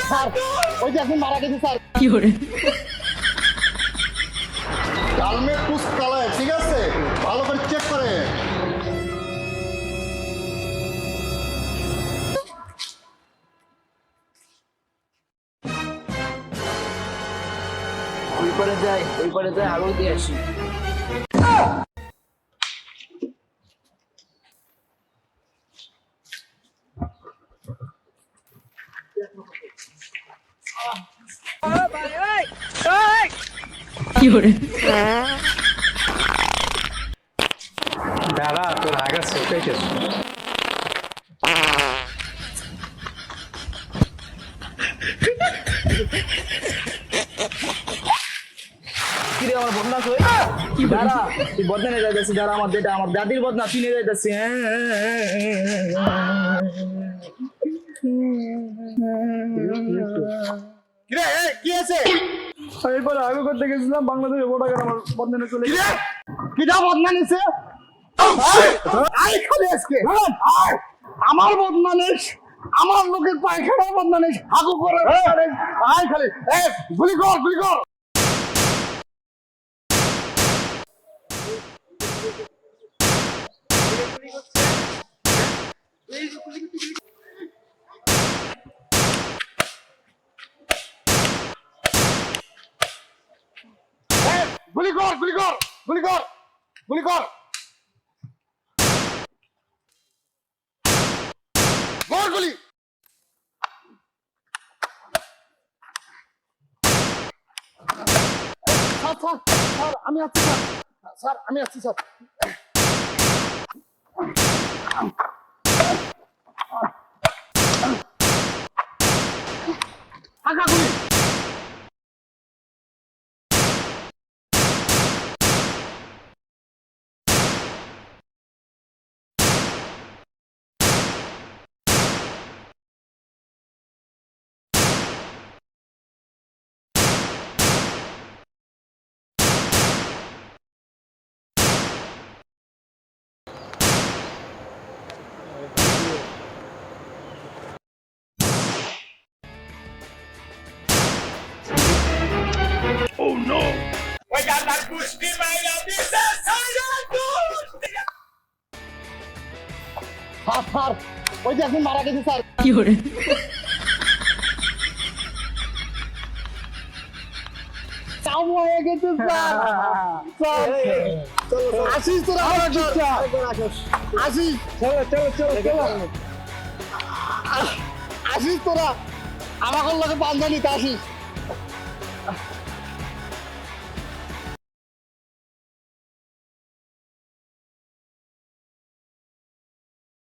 Sir ওই যে এখন মারা গেছে স্যার। কি করে কালমে পুষ কালায়, ঠিক আছে, ভালো করে চেক করে। ওই পারে যাই আলো দিয়ে আসি। কি করে দাঁড়া, তোর আগে সেটাইছে। কিরে আমার বদনা কই? দাঁড়া, তুই বদনা নিয়ে যাইতেছিস। দাঁড়া, আমার বেটা, আমার দাদির বদনা তুই নিয়ে যাইতেছিস। কিরে কি আছে? এরপর আগে করতে গেছিলাম বাংলাদেশে, ওটা কেন আমার বদনা চলে কিরে কিটা বদনা নিছে? আই খালি আজকে আয়, আমার বদনা নিস, আমার লোকের পায়খানার বদনা নিস, হাগু করে আয় খালি। গুলি কর গুলি কর। গুলি কর গুলি কর গুলি কর গুলি কর কর গুলি। স্যার স্যার স্যার আমি আছি স্যার, স্যার আমি আছি স্যার। আগা গুলি। স্যার স্যার ওই যে এখন মারা গেছে স্যার। কি করে চাও হয়ে গেছে স্যার। স্যার আসিস তোরা, আসিস আসিস তোরা, আমাকে লোকে পাঞ্জা নিতে আসিস।